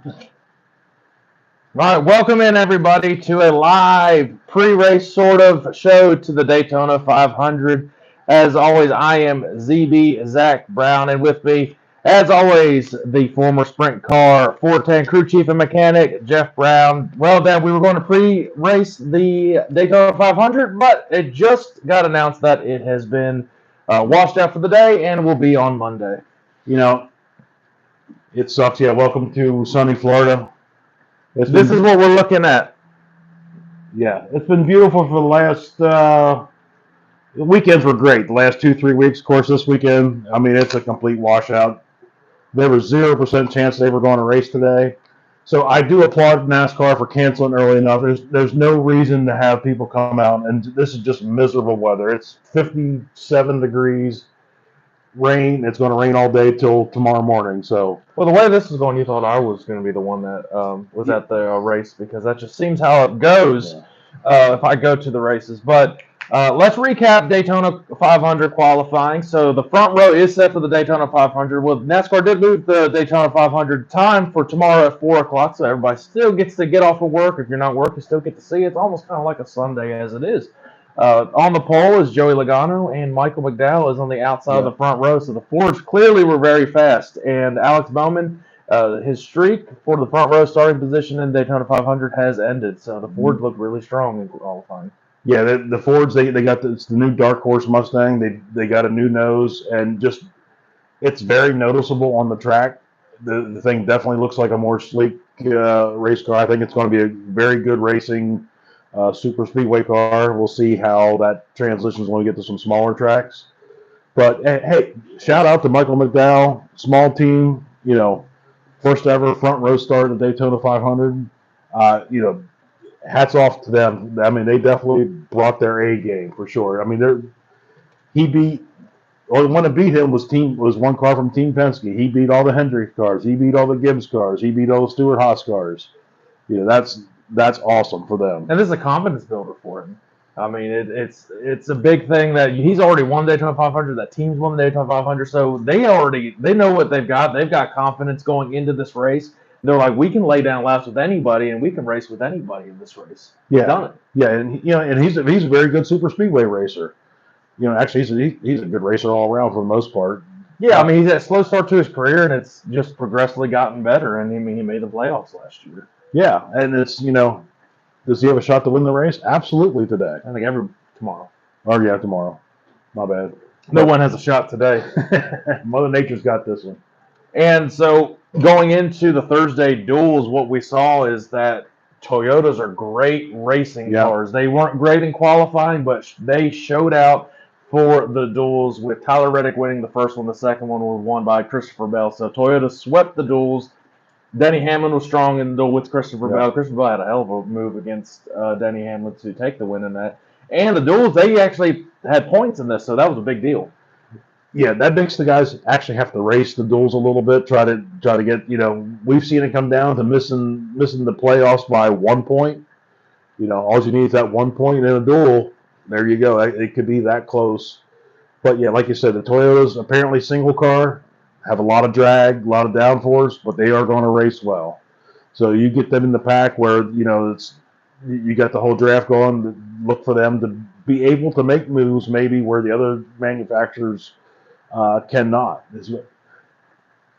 All right, welcome in everybody to a live pre-race sort of show to the Daytona 500. As always, I am ZB Zach Brown, and with me, as always, the former Sprint Car 410 crew chief and mechanic Jeff Brown. Well, Dad, we were going to pre-race the Daytona 500, but it just got announced that it has been washed out for the day and will be on Monday. You know, it sucks. Yeah, welcome to sunny Florida. This is what we're looking at. Yeah, it's been beautiful for the last. The weekends were great. The last 2-3 weeks, of course, this weekend. I mean, it's a complete washout. There was 0% chance they were going to race today. So I do applaud NASCAR for canceling early enough. There's no reason to have people come out, and this is just miserable weather. It's 57 degrees, rain. It's going to rain all day till tomorrow morning. So, well, the way this is going, you thought I was going to be the one that was at the race, because that just seems how it goes if I go to the races. But let's recap Daytona 500 qualifying. So the front row is set for the Daytona 500. Well, NASCAR did move the Daytona 500 time for tomorrow at 4 o'clock, so everybody still gets to get off of work. If you're not working, you still get to see it. It's almost kind of like a Sunday as it is. On the pole is Joey Logano, and Michael McDowell is on the outside of the front row. So the Fords clearly were very fast. And Alex Bowman, his streak for the front row starting position in Daytona 500 has ended. So the Fords look really strong in qualifying. Yeah, the Fords, they got it's the new Dark Horse Mustang. They got a new nose, and just it's very noticeable on the track. The thing definitely looks like a more sleek race car. I think it's going to be a very good racing super speedway car. We'll see how that transitions when we get to some smaller tracks. But hey, shout out to Michael McDowell, small team. You know, first ever front row start at Daytona 500. You know, hats off to them. I mean, they definitely brought their A game for sure. I mean, he beat. Or the one that beat him was one car from Team Penske. He beat all the Hendrick cars. He beat all the Gibbs cars. He beat all the Stewart Haas cars. You know, that's awesome for them. And this is a confidence builder for him. I mean, it's a big thing that he's already won the Daytona 500. That team's won the Daytona 500, so they know what they've got. They've got confidence going into this race. They're like, we can lay down laps with anybody, and we can race with anybody in this race. Yeah, We've done it. Yeah, and he's a very good super speedway racer. You know, actually, he's a good racer all around for the most part. Yeah, I mean, he's had a slow start to his career, and it's just progressively gotten better. And I mean, he made the playoffs last year. Yeah, and it's does he have a shot to win the race? Absolutely today. I think tomorrow. Oh yeah, tomorrow. My bad. No one has a shot today. Mother Nature's got this one. And so going into the Thursday duels, what we saw is that Toyotas are great racing cars. They weren't great in qualifying, but they showed out for the duels, with Tyler Reddick winning the first one. The second one was won by Christopher Bell. So Toyota swept the duels. Denny Hamlin was strong in the duel with Christopher Bell. Christopher Bell had a hell of a move against Denny Hamlin to take the win in that. And the duels, they actually had points in this, so that was a big deal. Yeah, that makes the guys actually have to race the duels a little bit, try to get, we've seen it come down to missing the playoffs by 1 point. All you need is that 1 point in a duel. There you go. It could be that close. But yeah, like you said, the Toyotas, apparently single car, have a lot of drag, a lot of downforce, but they are going to race well. So you get them in the pack where, you got the whole draft going, look for them to be able to make moves maybe where the other manufacturers cannot.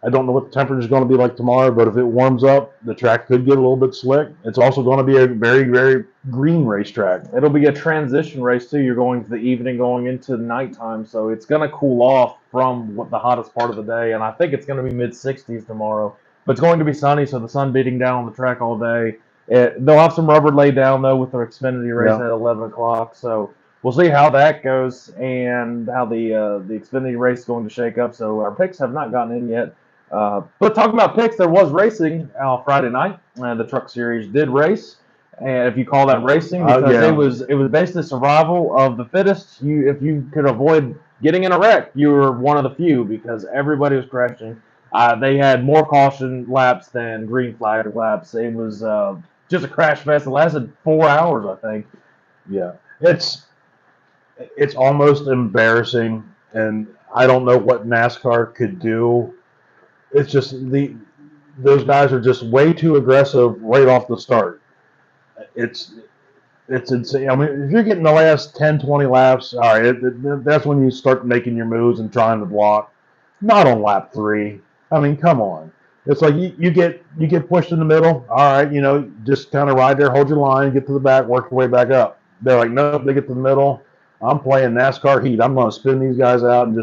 I don't know what the temperature is going to be like tomorrow, but if it warms up, the track could get a little bit slick. It's also going to be a very, very green racetrack. It'll be a transition race, too. You're going to the evening, going into nighttime, so it's going to cool off from the hottest part of the day, and I think it's going to be mid-60s tomorrow. But it's going to be sunny, so the sun beating down on the track all day. They'll have some rubber laid down, though, with their Xfinity race at 11 o'clock, so we'll see how that goes and how the Xfinity race is going to shake up. So our picks have not gotten in yet. But talking about picks, there was racing Friday night. The Truck Series did race, and if you call that racing, because it was basically survival of the fittest. If you could avoid getting in a wreck, you were one of the few, because everybody was crashing. They had more caution laps than green flag laps. It was just a crash fest. It lasted 4 hours, I think. Yeah, it's almost embarrassing, and I don't know what NASCAR could do. It's just the those guys are just way too aggressive right off the start. It's insane. I mean, if you're getting the last 10, 20 laps, all right, that's when you start making your moves and trying to block. Not on lap 3. I mean, come on. It's like you get pushed in the middle. All right, just kind of ride there, hold your line, get to the back, work your way back up. They're like, nope, they get to the middle. I'm playing NASCAR heat. I'm going to spin these guys out, and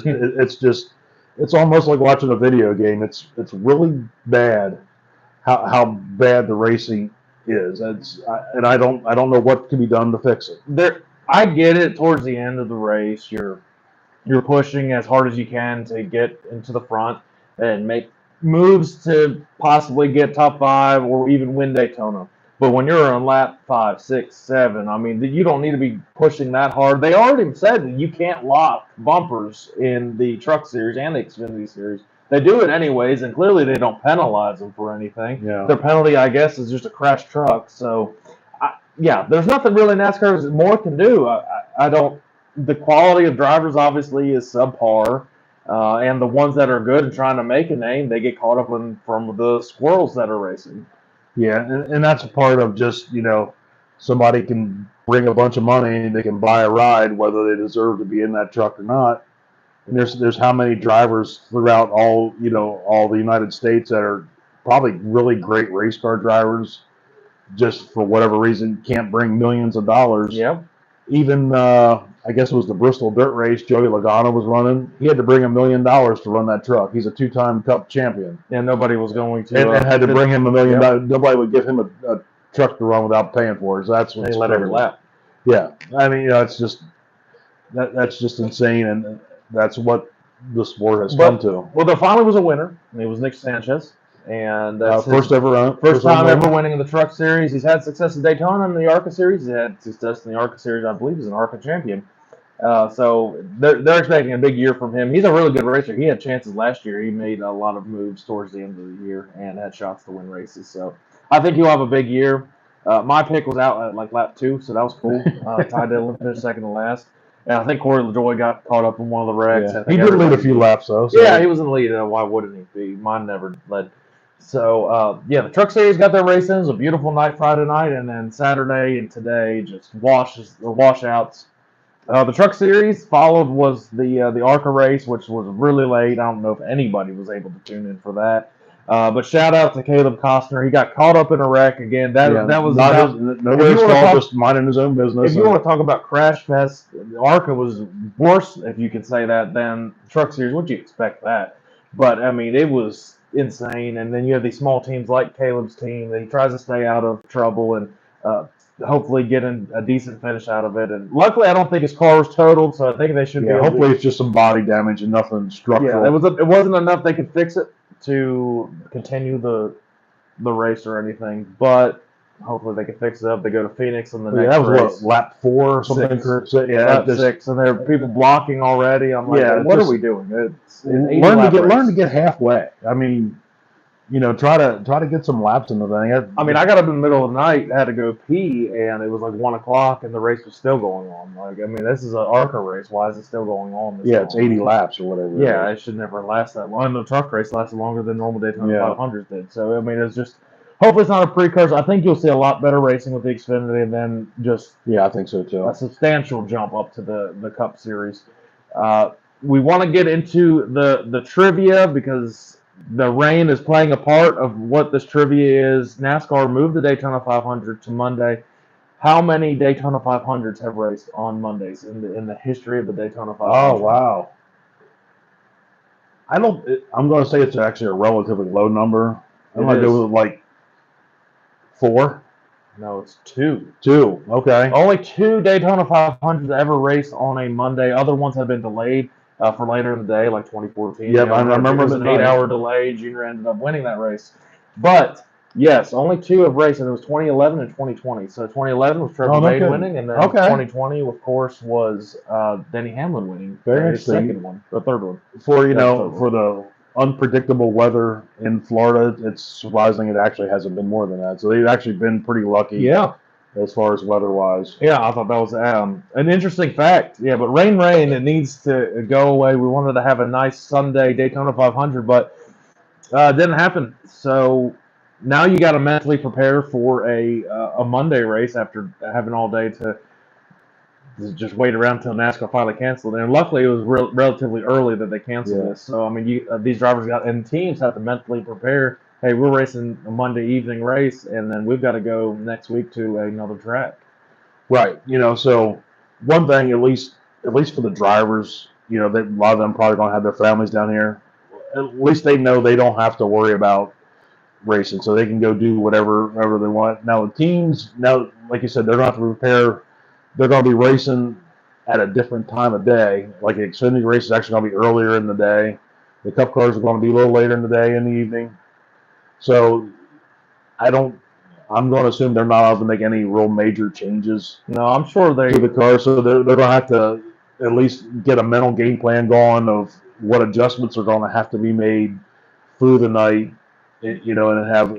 it's almost like watching a video game. It's really bad how bad the racing is. And I don't know what can be done to fix it. I get it. Towards the end of the race, you're pushing as hard as you can to get into the front and make moves to possibly get top 5 or even win Daytona. But when you're on lap 5, 6, 7, I mean, you don't need to be pushing that hard. They already said that you can't lock bumpers in the Truck Series and the Xfinity Series. They do it anyways, and clearly they don't penalize them for anything. Yeah. Their penalty, I guess, is just a crashed truck. So, yeah, there's nothing really NASCAR more can do. I don't. The quality of drivers obviously is subpar, and the ones that are good and trying to make a name, they get caught up from the squirrels that are racing. Yeah, and that's a part of just, somebody can bring a bunch of money and they can buy a ride whether they deserve to be in that truck or not. And there's how many drivers throughout all the United States that are probably really great race car drivers, just for whatever reason can't bring millions of dollars. Yep. Even I guess it was the Bristol Dirt Race. Joey Logano was running. He had to bring $1 million to run that truck. He's a 2-time Cup champion. And nobody was going to. And had to bring him $1 million. Yep. Nobody would give him a truck to run without paying for it. So that's what's they let every lap. Yeah, I mean, it's just that's just insane, and that's what the sport has come to. Well, there finally was a winner, and it was Nick Sanchez. And that's first time ever winning in the Truck Series. He's had success in Daytona and the ARCA Series. He had success in the ARCA Series, I believe. He's an ARCA champion. So they're expecting a big year from him. He's a really good racer. He had chances last year. He made a lot of moves towards the end of the year and had shots to win races. So I think he'll have a big year. My pick was out at like lap 2, so that was cool. Ty Dillon finished second to last. And I think Corey LaJoy got caught up in one of the wrecks. Yeah. He did lead a few laps, though. So. Yeah, he was in the lead. Why wouldn't he be? Mine never led. So, the Truck Series got their race in. It was a beautiful night Friday night, and then Saturday and today just washouts. The Truck Series followed was the ARCA race, which was really late. I don't know if anybody was able to tune in for that. But shout out to Caleb Costner. He got caught up in a wreck again. That was nobody's fault, just minding his own business. If you want to talk about crash fest, ARCA was worse, if you could say that, than Truck Series. Would you expect that? But I mean, it was insane. And then you have these small teams like Caleb's team that he tries to stay out of trouble and hopefully get a decent finish out of it. And luckily, I don't think his car was totaled, so I think they should be able hopefully it's just some body damage and nothing structural. Yeah, it wasn't enough they could fix it to continue the race or anything, but hopefully they can fix it up. They go to Phoenix in the next that was race. What, lap 4 or something? Lap 6, and there are people blocking already. I'm like, what are we doing? Learn to get halfway. I mean, try to get some laps in the thing. I mean, I got up in the middle of the night, had to go pee, and it was like 1 o'clock, and the race was still going on. Like, I mean, this is an ARCA race. Why is it still going on? It's 80 laps or whatever. Yeah, it should never last that long. The truck race lasted longer than normal Daytona 500s did. So, I mean, it's just, hopefully it's not a precursor. I think you'll see a lot better racing with the Xfinity, and then just I think so too. A substantial jump up to the Cup Series. We want to get into the trivia because the rain is playing a part of what this trivia is. NASCAR moved the Daytona 500 to Monday. How many Daytona 500s have raced on Mondays in the history of the Daytona 500? Oh, wow. I'm going to say it's actually a relatively low number. I'm going to go with like 4. No, it's 2. 2, okay. Only 2 Daytona 500s ever raced on a Monday. Other ones have been delayed for later in the day, like 2014. Yeah, I remember it was an 8-hour delay. Junior ended up winning that race. But, yes, only 2 have raced, and it was 2011 and 2020. So 2011 was Trevor Bayne winning, and then 2020, of course, was Denny Hamlin winning. Very his second one, the third one. For the unpredictable weather in Florida, it's surprising it actually hasn't been more than that. So they've actually been pretty lucky. Yeah. As far as weather-wise. Yeah, I thought that was an interesting fact. Yeah, but rain, it needs to go away. We wanted to have a nice Sunday Daytona 500, but It didn't happen. So now you got to mentally prepare for a Monday race after having all day to just wait around until NASCAR finally canceled. And luckily, it was relatively early that they canceled Yeah. this. So I mean, these drivers got and teams have to mentally prepare. Hey, we're racing a Monday evening race, and then we've got to go next week to another track. Right. So one thing, at least for the drivers, that a lot of them probably don't have their families down here. At least they know they don't have to worry about racing, so they can go do whatever they want. Now the teams, like you said, they're going to have to prepare. They're going to be racing at a different time of day. Like the Xfinity race is actually going to be earlier in the day. The Cup cars are going to be a little later in the day, in the evening. So I don't. I'm going to assume they're not allowed to make any real major changes No, I'm sure to the car, so they're going to have to at least get a mental game plan going of what adjustments are going to have to be made through the night, and have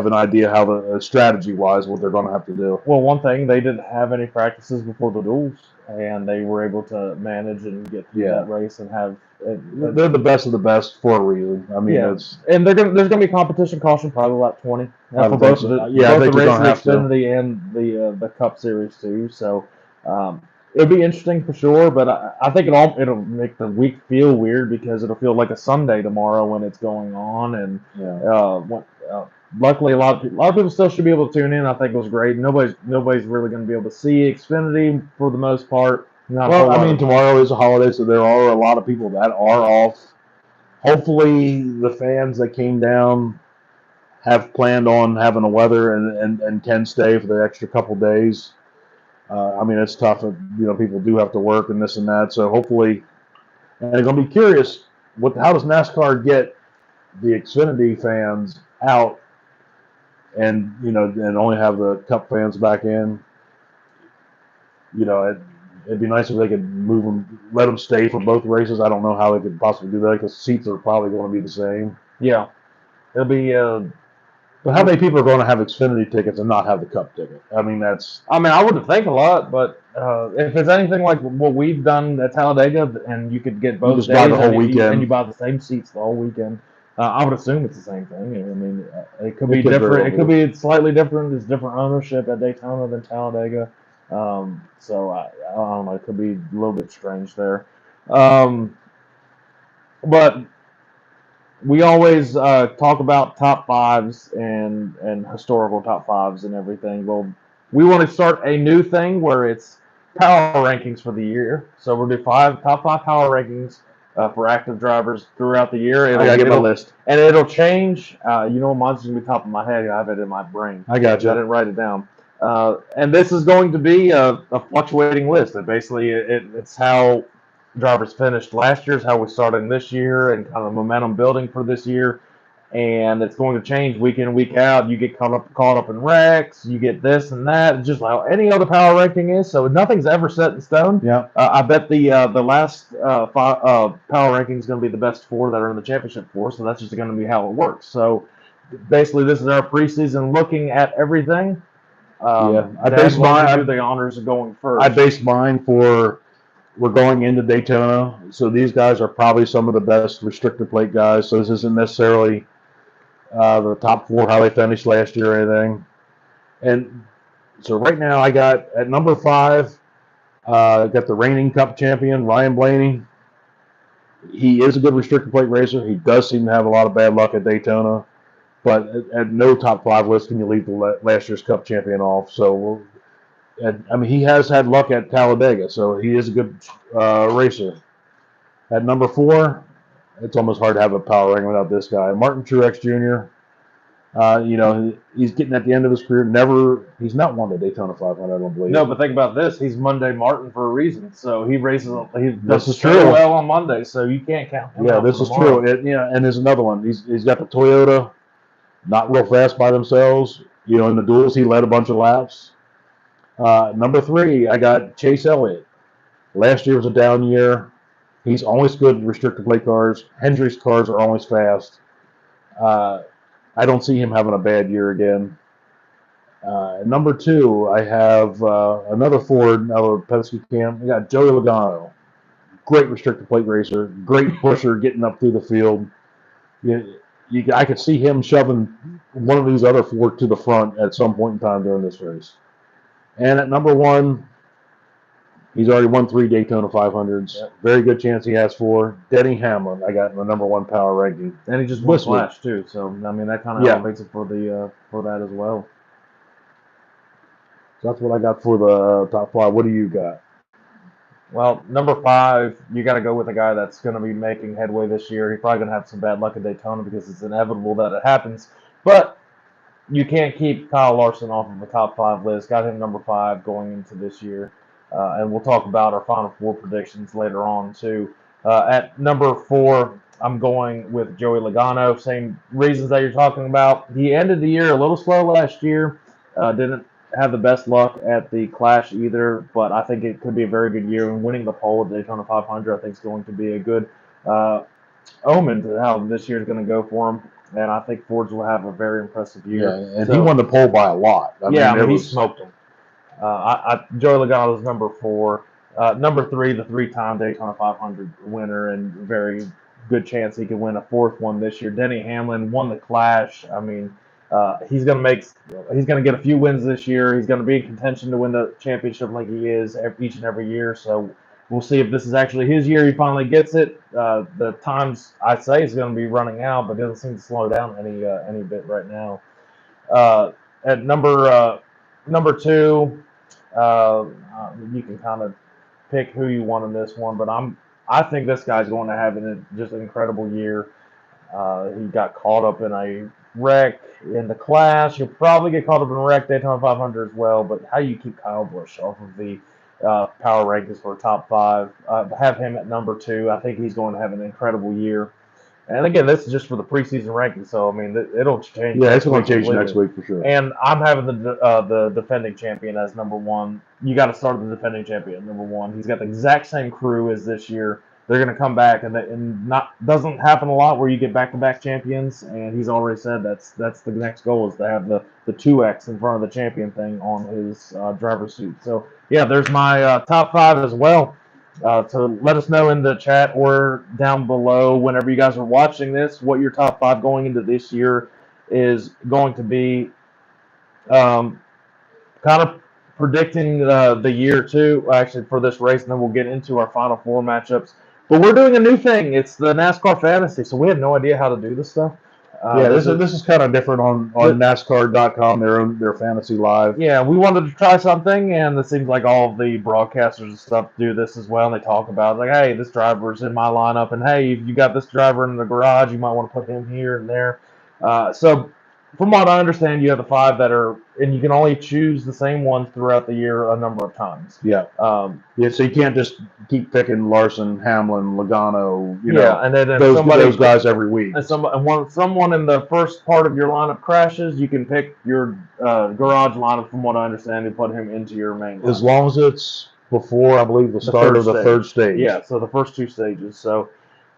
an idea how the strategy wise what they're going to have to do. Well, one thing, they didn't have any practices before the duels, and they were able to manage and get through Yeah, that race and have. they're the best of the best for a reason. I mean, Yeah, it's and there's gonna be competition caution probably about 20 I for would think both so. the Yeah, I both the think they're race going of to the have to. Xfinity and the Cup Series too. So it'll be interesting for sure, but I think it'll make the week feel weird because it'll feel like a Sunday tomorrow when it's going on, and Yeah. luckily a lot of people still should be able to tune in. I think it was great. Nobody's really going to be able to see Xfinity for the most part. Not a Well, whole I lot mean, of tomorrow is a holiday, so there are a lot of people that are off. Hopefully, the fans that came down have planned on having the weather and can stay for the extra couple days. I mean, it's tough. People do have to work and this and that. So hopefully, and I'm going to be curious, how does NASCAR get the Xfinity fans out and only have the Cup fans back in? It'd be nice if they could move them, let them stay for both races. I don't know how they could possibly do that because seats are probably going to be the same. yeah. It'll be But how many people are going to have Xfinity tickets and not have the Cup ticket? I mean, that's. I mean, I wouldn't think a lot, but if it's anything like what we've done at Talladega, and you could get You both just buy the days, whole and weekend. you buy the same seats the whole weekend, I would assume it's the same thing. I mean, it could It be could very different. well It could be. be slightly different. There's different ownership at Daytona than Talladega, so I don't know. It could be a little bit strange there, but we always talk about top fives and historical top fives and everything. Well, we want to start a new thing where it's power rankings for the year. So we'll do top five power rankings for active drivers throughout the year. I gotta get my list. And it'll change. Mine's gonna be top of my head. I have it in my brain. I got I you. didn't write it down. And this is going to be a fluctuating list. That basically it's how drivers finished last year's how we started this year and kind of momentum building for this year, and it's going to change week in week out. You get caught up in wrecks, you get this and that, just like any other power ranking is. So nothing's ever set in stone. Yeah. I bet the last power ranking is going to be the best four that are in the championship four. So that's just going to be how it works. So basically, this is our preseason looking at everything. I Dad, based why don't you mine. do the honors of going first? I based mine for. We're going into Daytona, so these guys are probably some of the best restrictor plate guys. So this isn't necessarily the top four how they finished last year or anything. And so right now I got at number 5, got the reigning Cup champion Ryan Blaney. He is a good restrictor plate racer. He does seem to have a lot of bad luck at Daytona, but at no top 5 list can you leave the last year's Cup champion off. So, I mean, he has had luck at Talladega, so he is a good racer. At number 4, it's almost hard to have a power ranking without this guy, Martin Truex Jr. He's getting at the end of his career. He's not won the Daytona 500, I don't believe. No, but think about this. He's Monday Martin for a reason. So he races. He This does is so true. well on Monday. So you can't count him Yeah, out this for is tomorrow. true. And there's another one. He's got the Toyota, not real fast by themselves. In the duels, he led a bunch of laps. Number 3, I got Chase Elliott. Last year was a down year. He's always good in restricted plate cars. Hendrick's cars are always fast. I don't see him having a bad year again. Number 2, I have another Ford out of Penske camp. We got Joey Logano. Great restricted plate racer. Great pusher getting up through the field. You I could see him shoving one of these other four to the front at some point in time during this race. And at number one, he's already won 3 Daytona 500s. Yep. Very good chance he has 4. Denny Hamlin, I got in the number 1 power ranking. And he just won This week. Flash too, so I mean that kind of Yeah. elevates it for that as well. So that's what I got for the top 5. What do you got? Well, number 5, you got to go with a guy that's going to be making headway this year. He's probably going to have some bad luck at Daytona because it's inevitable that it happens. But you can't keep Kyle Larson off of the top 5 list. Got him number 5 going into this year. And we'll talk about our Final Four predictions later on, too. At number 4, I'm going with Joey Logano. Same reasons that you're talking about. He ended the year a little slow last year. Didn't have the best luck at the Clash either, but I think it could be a very good year. And winning the pole at Daytona 500, I think, is going to be a good omen to how this year is going to go for him. And I think Fords will have a very impressive year. Yeah, and he won the pole by a lot. I mean, he smoked him. Joey Logano is number 4. Number 3, the 3-time Daytona 500 winner, and very good chance he could win a 4th one this year. Denny Hamlin won the Clash. I mean, he's gonna get a few wins this year. He's gonna be in contention to win the championship like he is each and every year. So we'll see if this is actually his year. He finally gets it. The times I say is going to be running out, but it doesn't seem to slow down any bit right now. At number 2, you can kind of pick who you want in this one, but I think this guy's going to have just an incredible year. He got caught up in a wreck in the Clash. He'll probably get caught up in a wreck Daytona 500 as well. But how you keep Kyle Busch off of the power rankings for top 5? Have him at number 2. I think he's going to have an incredible year. And again, this is just for the preseason rankings, so I mean, it'll change. Yeah, it's going to change next week for sure. And I'm having the defending champion as number 1. You got to start the defending champion at number 1. He's got the exact same crew as this year. They're going to come back, and doesn't happen a lot where you get back-to-back champions. And he's already said that's the next goal is to have the 2X in front of the champion thing on his driver's suit. So yeah, there's my top 5 as well. So let us know in the chat or down below whenever you guys are watching this what your top 5 going into this year is going to be. Kind of predicting the year too, actually, for this race, and then we'll get into our Final Four matchups. But we're doing a new thing. It's the NASCAR Fantasy, so we have no idea how to do this stuff. This is kind of different on NASCAR.com, their fantasy live. Yeah, we wanted to try something, and it seems like all of the broadcasters and stuff do this as well. And they talk about like, hey, this driver's in my lineup, and hey, if you got this driver in the garage, you might want to put him here and there. So from what I understand, you have the 5 that are, and you can only choose the same ones throughout the year a number of times. Yeah. So you can't just keep picking Larson, Hamlin, Logano, and then those guys every week. And someone in the first part of your lineup crashes, you can pick your garage lineup, from what I understand, and put him into your main lineup. As long as it's before, I believe, the start of the third stage. Yeah, so the first 2 stages. So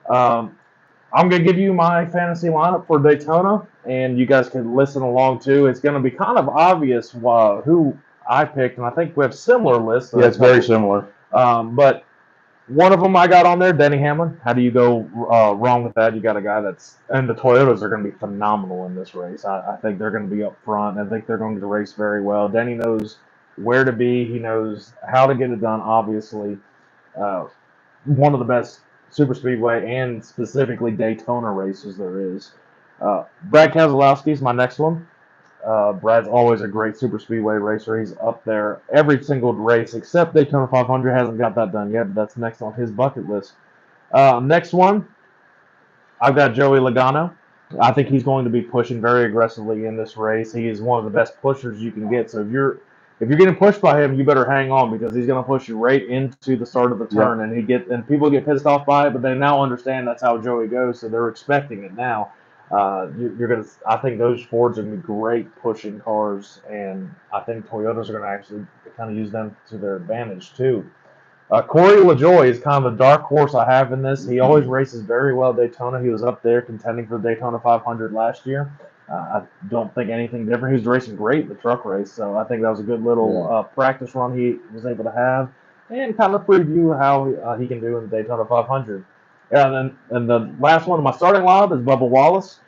I'm going to give you my fantasy lineup for Daytona, and you guys can listen along too. It's going to be kind of obvious who I picked, and I think we have similar lists. Yeah, it's very similar. But one of them I got on there, Denny Hamlin. How do you go wrong with that? You got a guy and the Toyotas are going to be phenomenal in this race. I think they're going to be up front. I think they're going to race very well. Denny knows where to be. He knows how to get it done, obviously. One of the best super speedway and specifically Daytona races there is. Brad Keselowski is my next one. Brad's always a great super speedway racer. He's up there every single race except Daytona 500. Hasn't got that done yet, but that's next on his bucket list. Next one, I've got Joey Logano. I think he's going to be pushing very aggressively in this race. He is one of the best pushers you can get. So if you're getting pushed by him, you better hang on, because he's going to push you right into the start of the turn, and people get pissed off by it, but they now understand that's how Joey goes, so they're expecting it now. I think those Fords are going to be great pushing cars, and I think Toyotas are going to actually kind of use them to their advantage too. Corey LaJoie is kind of a dark horse I have in this. He always races very well at Daytona. He was up there contending for the Daytona 500 last year. I don't think anything different. He was racing great in the truck race, so I think that was a good little practice run he was able to have, and kind of preview how he can do in the Daytona 500. And the last one, my starting lineup is Bubba Wallace.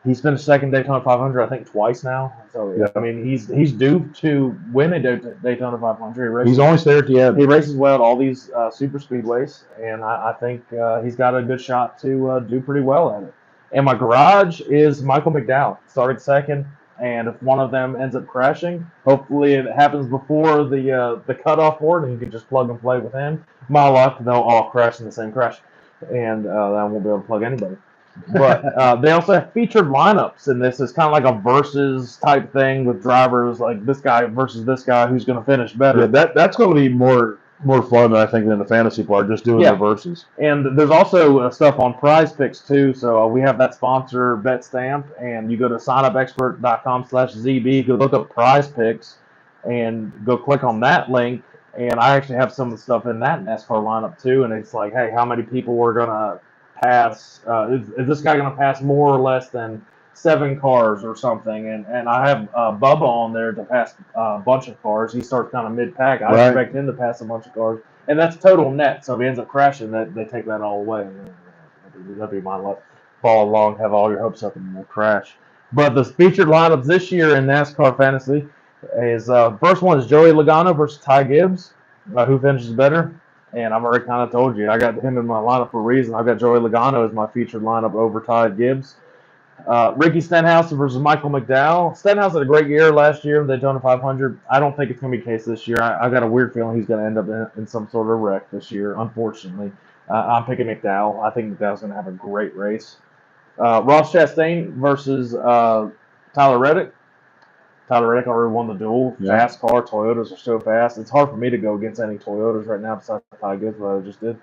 He's finished second Daytona 500, I think, twice now. So Yeah. I mean, he's due to win a Daytona 500. He's almost there at the end. He races well at all these super speedways, and I think he's got a good shot to do pretty well at it. And my garage is Michael McDowell, starting second. And if one of them ends up crashing, hopefully it happens before the cutoff board, and you can just plug and play with him. My luck, they'll all crash in the same crash, and then I won't be able to plug anybody. But they also have featured lineups, and this is kind of like a versus type thing with drivers, like this guy versus this guy, who's going to finish better. Yeah, that's going to be more fun, I think, than the fantasy part, just doing the verses. And there's also stuff on Prize Picks too. So we have that sponsor BetStamp, and you go to signupexpert.com/ZB, go look up Prize Picks, and go click on that link. And I actually have some of the stuff in that NASCAR lineup too. And it's like, hey, how many people were gonna pass? Is this guy gonna pass more or less than 7 cars or something? And I have Bubba on there to pass a bunch of cars. He starts kind of mid-pack. I expect him to pass a bunch of cars. And that's total net. So if he ends up crashing, they take that all away. That'd be my luck. Fall along, have all your hopes up, and we'll crash. But the featured lineups this year in NASCAR Fantasy is first one is Joey Logano versus Ty Gibbs. Who finishes better? And I've already kind of told you. I got him in my lineup for a reason. I've got Joey Logano as my featured lineup over Ty Gibbs. Ricky Stenhouse versus Michael McDowell. Stenhouse had a great year last year in the Daytona 500. I don't think it's going to be the case this year. I got a weird feeling he's going to end up in some sort of wreck this year, unfortunately. I'm picking McDowell. I think McDowell's going to have a great race. Ross Chastain versus Tyler Reddick. Tyler Reddick already won the duel. Fast car. Toyotas are so fast. It's hard for me to go against any Toyotas right now besides Ty Gibbs, what I just did.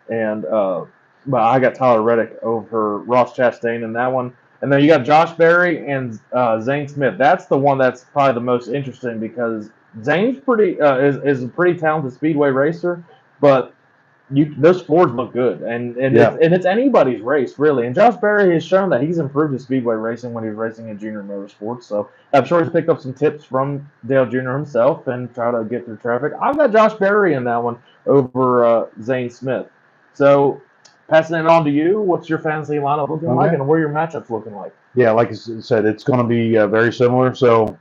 And but I got Tyler Reddick over Ross Chastain in that one. And then you got Josh Berry and Zane Smith. That's the one that's probably the most interesting because Zane's is a pretty talented speedway racer, but those Fords look good, and it's anybody's race really. And Josh Berry has shown that he's improved his speedway racing when he was racing in junior motorsports. So I'm sure he's picked up some tips from Dale Jr. himself and try to get through traffic. I've got Josh Berry in that one over Zane Smith. So passing it on to you, what's your fantasy lineup looking like, and what are your matchups looking like? Yeah, like I said, it's going to be very similar. So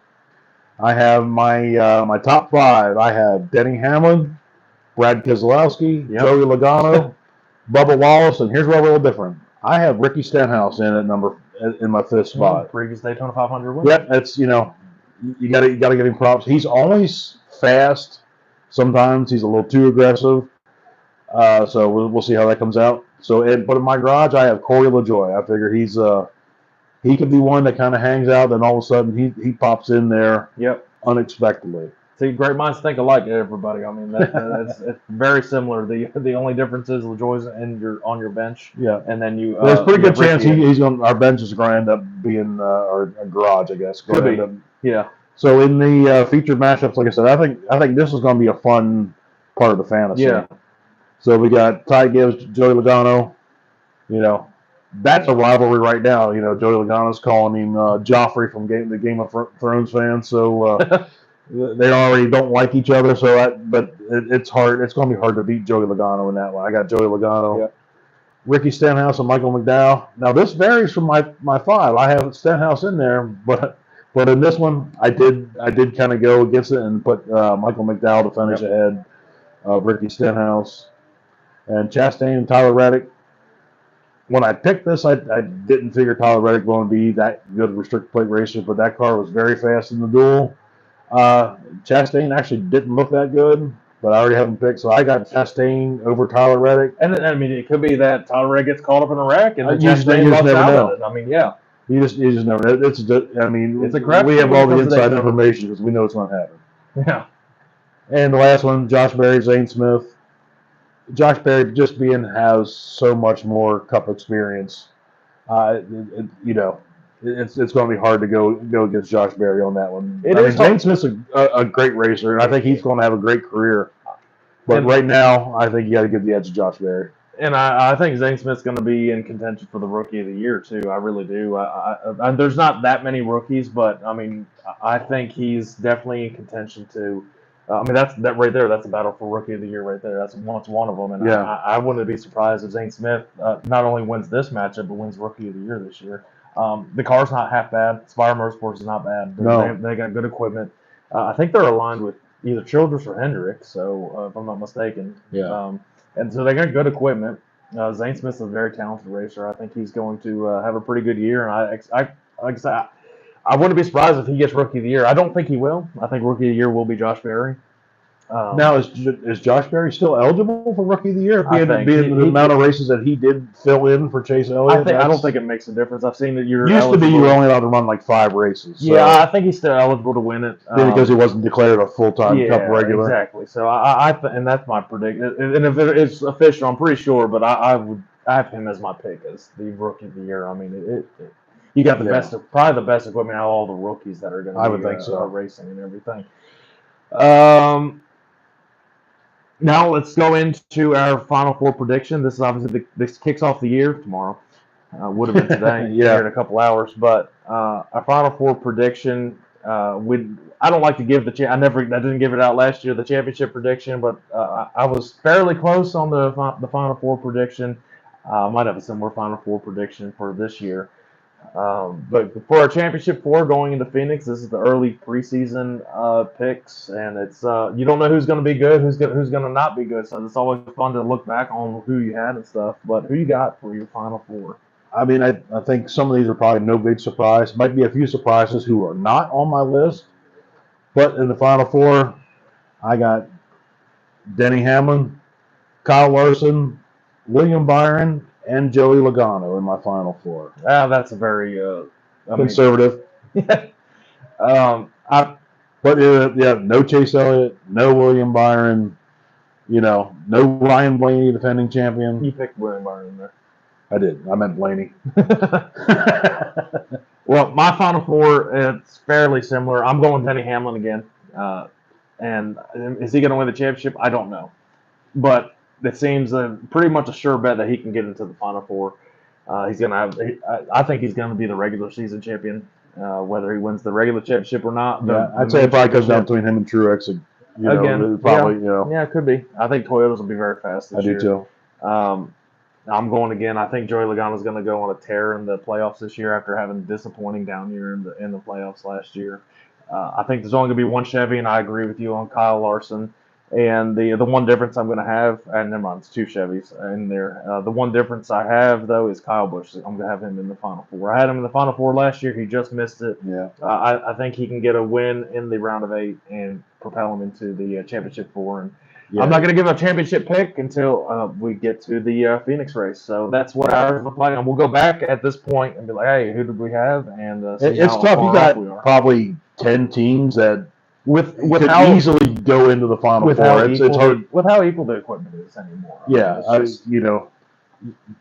I have my top 5. I have Denny Hamlin, Brad Keselowski, Joey Logano, Bubba Wallace, and here's where we're a little different. I have Ricky Stenhouse in my 5th spot. Previous Daytona 500 winner. Yep, that's you got to give him props. He's always fast. Sometimes he's a little too aggressive. So we'll see how that comes out. So, but in my garage, I have Corey LaJoie. I figure he could be one that kind of hangs out, and all of a sudden he pops in there. Unexpectedly. See, great minds think alike, everybody. I mean, it's very similar. The only difference is LaJoie's on your bench. Yeah, and then you. There's a pretty good chance he's on our bench is going to end up being our garage, I guess. Could be. Yeah. So in the featured matchups, like I said, I think this is going to be a fun part of the fantasy. Yeah. So we got Ty Gibbs, Joey Logano. That's a rivalry right now. Joey Logano's calling him Joffrey from the Game of Thrones fans. So they already don't like each other. But it's hard. It's going to be hard to beat Joey Logano in that one. I got Joey Logano, Ricky Stenhouse, and Michael McDowell. Now this varies from my 5. I have Stenhouse in there, but in this one I did kind of go against it and put Michael McDowell to finish ahead of Ricky Stenhouse. And Chastain and Tyler Reddick. When I picked this, I didn't figure Tyler Reddick was going to be that good restricted plate racer, but that car was very fast in the duel. Chastain actually didn't look that good, but I already have him picked, so I got Chastain over Tyler Reddick. And I mean, it could be that Tyler Reddick gets caught up in a wreck, and you just never know. I mean, yeah. You just never know. It's a crap. We have all the inside information because we know it's going to happen. Yeah. And the last one, Josh Berry, Zane Smith. Josh Berry just has so much more Cup experience. It's going to be hard to go against Josh Berry on that one. Zane Smith's a great racer, and I think he's going to have a great career. But right now, I think you got to give the edge to Josh Berry. And I think Zane Smith's going to be in contention for the Rookie of the Year too. I really do. There's not that many rookies, but I mean, I think he's definitely in contention to. I mean, that right there. That's a battle for Rookie of the Year right there. That's one of them. And I wouldn't be surprised if Zane Smith not only wins this matchup but wins Rookie of the Year this year. The car's not half bad. Spire Motorsports is not bad. No. They got good equipment. I think they're aligned with either Childress or Hendrick, so if I'm not mistaken. Yeah. And so they got good equipment. Zane Smith's a very talented racer. I think he's going to have a pretty good year. And like I said, I wouldn't be surprised if he gets Rookie of the Year. I don't think he will. I think Rookie of the Year will be Josh Berry. Now, is Josh Berry still eligible for Rookie of the Year? I think Being the amount of races that he did fill in for Chase Elliott? I don't think it makes a difference. I've seen that you're Used eligible. to be you were only allowed to run like 5 races. So. Yeah, I think he's still eligible to win it. Because he wasn't declared a full-time Cup regular. Exactly. So and that's my prediction. And if it's official, I'm pretty sure, but I have him as my pick as the Rookie of the Year. I mean, you got probably the best equipment out of all the rookies that are going to be I would think so. Racing and everything. Now let's go into our Final Four prediction. This is obviously this kicks off the year tomorrow. Would have been today, here in a couple hours. But our Final Four prediction, I don't like to give I didn't give it out last year, the championship prediction, but I was fairly close on the Final Four prediction. I might have a similar Final Four prediction for this year. But for our championship 4 going into Phoenix, this is the early preseason picks, and it's you don't know who's going to be good, who's going to not be good. So it's always fun to look back on who you had and stuff. But who you got for your Final Four? I mean, I think some of these are probably no big surprise. Might be a few surprises who are not on my list, but in the Final Four, I got Denny Hamlin, Kyle Larson, William Byron, and Joey Logano in my Final Four. That's a very conservative. No Chase Elliott, no William Byron, no Ryan Blaney, defending champion. You picked William Byron there. I did. I meant Blaney. Well, my Final Four, it's fairly similar. I'm going Denny Hamlin again. And is he going to win the championship? I don't know. But it seems pretty much a sure bet that he can get into the Final Four. He's going to have. I think he's going to be the regular season champion, whether he wins the regular championship or not. I'd say it probably comes down between him and Truex. Yeah, it could be. I think Toyotas will be very fast this year. I do too. I'm going again. I think Joey Logano is going to go on a tear in the playoffs this year after having a disappointing down year in the playoffs last year. I think there's only going to be one Chevy, and I agree with you on Kyle Larson. And the one difference I'm going to have, and never mind, it's 2 Chevys in there. The one difference I have, though, is Kyle Busch. I'm going to have him in the Final Four. I had him in the Final Four last year. He just missed it. Yeah. I think he can get a win in the round of 8 and propel him into the championship 4. And I'm not going to give a championship pick until we get to the Phoenix race. So that's what ours look like. And we'll go back at this point and be like, hey, who did we have? And it's tough. You got probably 10 teams that could easily go into the Final Four. It's hard with how equal the equipment is anymore.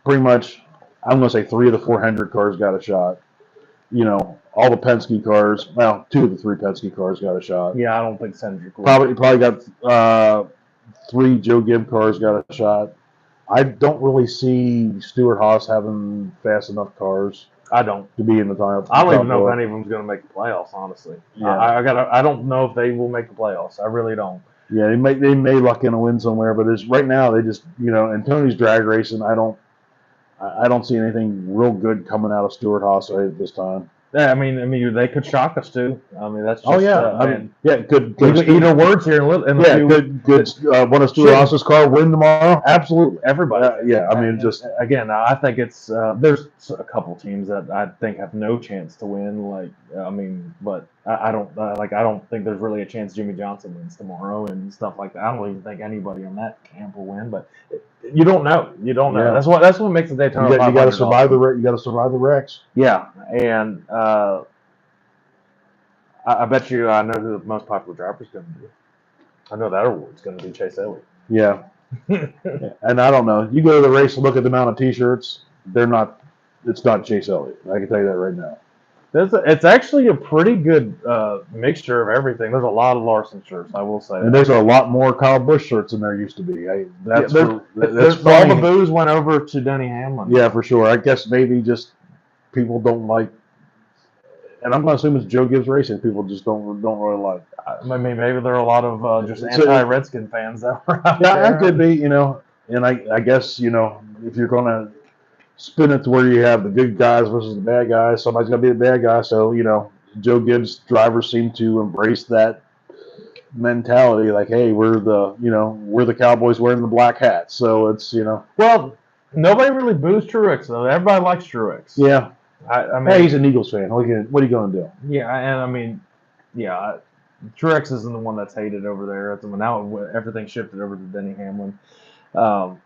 Pretty much, I'm going to say 3 of the 400 cars got a shot. All the Penske cars. Well, 2 of the 3 Penske cars got a shot. Yeah, I don't think Cedric will. Probably got 3 Joe Gibb cars got a shot. I don't really see Stewart Haas having fast enough cars. I don't. To be in the top. I don't even know if any of them's going to make the playoffs. Honestly, yeah. I don't know if they will make the playoffs. I really don't. Yeah, they may luck in a win somewhere, but right now they just and Tony's drag racing. I don't see anything real good coming out of Stewart Haas right at this time. Yeah, I mean, they could shock us too. I mean, that's just, good. Eat our words here. Good. One of Stewart Haas's car win tomorrow. Absolutely, everybody. I mean, just again, I think it's there's a couple teams that I think have no chance to win. But I don't think there's really a chance Jimmy Johnson wins tomorrow and stuff like that. I don't even think anybody on that camp will win. But you don't know. You don't know. Yeah. That's what makes the Daytona. You got to survive you got to survive the wrecks. Yeah, and I bet you I know who the most popular driver is going to be. I know that award's going to be Chase Elliott. Yeah. And I don't know. You go to the race and look at the amount of T-shirts. It's not Chase Elliott. I can tell you that right now. It's actually a pretty good mixture of everything. There's a lot of Larson shirts, I will say. And there's a lot more Kyle Busch shirts than there used to be. All the booze went over to Denny Hamlin. Yeah, for sure. I guess maybe just people don't like. And I'm going to assume it's Joe Gibbs Racing. People just don't really like. I mean, maybe there are a lot of just anti-Redskin fans that were out there. Yeah, that could be, And I guess, if you're going to spin it to where you have the good guys versus the bad guys. Somebody's going to be the bad guy. So, Joe Gibbs drivers seem to embrace that mentality. Like, hey, we're the Cowboys wearing the black hats. So it's, Well, nobody really boos Truex though. Everybody likes Truex. Yeah. I mean, hey, he's an Eagles fan. What are you going to do? Yeah, and I mean, yeah, Truex isn't the one that's hated over there. Now everything shifted over to Denny Hamlin. Um,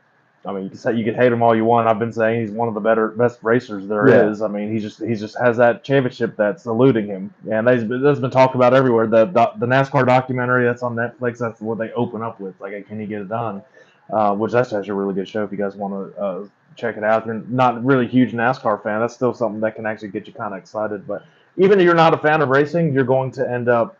I mean, you could hate him all you want. I've been saying he's one of the best racers there is. I mean, he just has that championship that's eluding him, and that's been talked about everywhere. The NASCAR documentary that's on Netflix, that's what they open up with. Like, can he get it done? Which that's actually a really good show if you guys want to check it out. If you're not really a huge NASCAR fan, that's still something that can actually get you kind of excited. But even if you're not a fan of racing, you're going to end up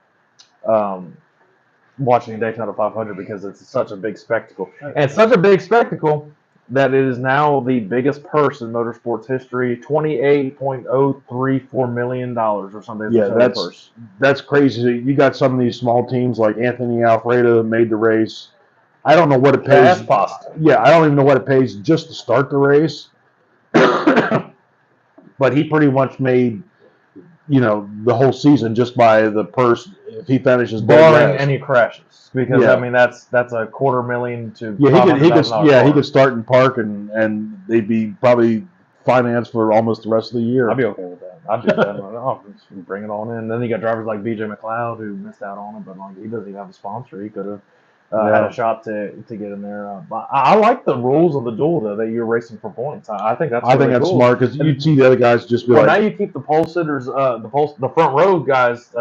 watching Daytona 500 because it's such a big spectacle. And it's such a big spectacle that it is now the biggest purse in motorsports history, $28.034 million or something. Yeah, that's crazy. You got some of these small teams like Anthony Alfredo made the race. I don't know what it pays. Yeah, I don't even know what it pays just to start the race. But he pretty much made, the whole season just by the purse if he finishes barring any crashes. Because I mean that's $250,000 to he could start in park and they'd be probably financed for almost the rest of the year. I'd be okay with that. I'd do that. I'll bring it on in. Then you got drivers like BJ McLeod who missed out on it, but he doesn't even have a sponsor. He could have had a shot to get in there. I like the rules of the duel though that you're racing for points. I think that's cool. Smart because you see the other guys just be now you keep the pole sitters, the front row guys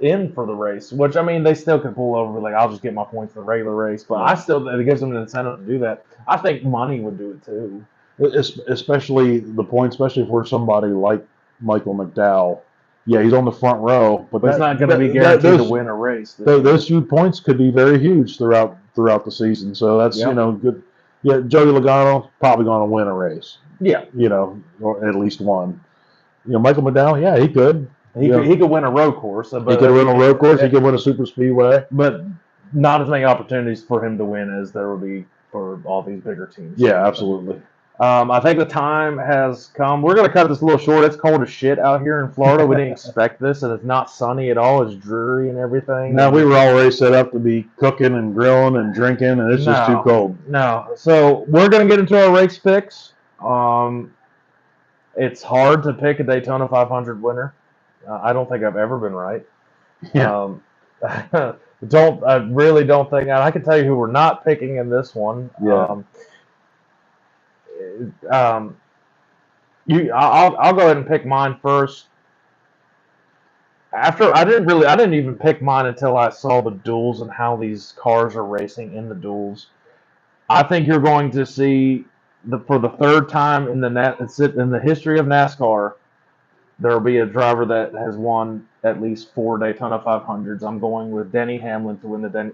in for the race, which I mean they still can pull over. Like I'll just get my points in the regular race, but it gives them an incentive to do that. I think money would do it too. Especially for somebody like Michael McDowell. Yeah, he's on the front row, but he's not going to be guaranteed to win a race. Those few points could be very huge throughout the season. So that's good. Yeah, Joey Logano probably going to win a race. Yeah, or at least one. Michael McDowell, yeah, he could. He could win a road course. He could win a road course. He could win a super speedway, but not as many opportunities for him to win as there would be for all these bigger teams. Yeah, absolutely. I think the time has come. We're going to cut this a little short. It's cold as shit out here in Florida. We didn't expect this, and it's not sunny at all. It's dreary and everything. No, we were already set up to be cooking and grilling and drinking, and it's just too cold. No. So we're going to get into our race picks. It's hard to pick a Daytona 500 winner. I don't think I've ever been right. Yeah. I really don't think. I can tell you who we're not picking in this one. Yeah. I'll go ahead and pick mine first. I didn't even pick mine until I saw the duels and how these cars are racing in the duels. I think you're going to see for the third time in the history of NASCAR, there will be a driver that has won at least 4 Daytona 500s. I'm going with Denny Hamlin to win the Denny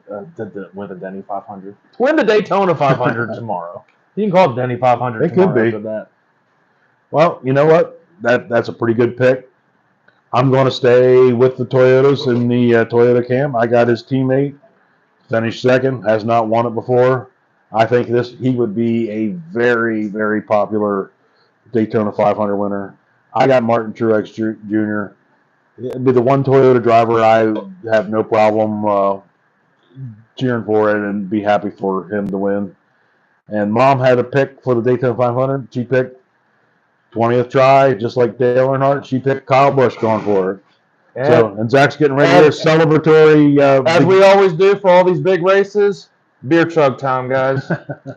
500. To win the Daytona 500 tomorrow. You can call it Denny 500. It could be. That. Well, you know what? That's a pretty good pick. I'm going to stay with the Toyotas in the Toyota Cam. I got his teammate, finished second, has not won it before. I think he would be a very, very popular Daytona 500 winner. I got Martin Truex Jr. It'd be the one Toyota driver I have no problem cheering for it and be happy for him to win. And Mom had a pick for the Daytona 500. She picked 20th try, just like Dale Earnhardt. She picked Kyle Busch going for it. And Zach's getting ready for celebratory. As we always do for all these big races, beer chug time, guys.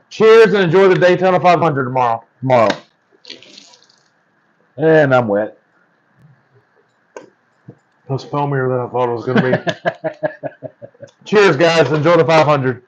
Cheers and enjoy the Daytona 500 tomorrow. And I'm wet. It was foamier than I thought it was going to be. Cheers, guys. Enjoy the 500.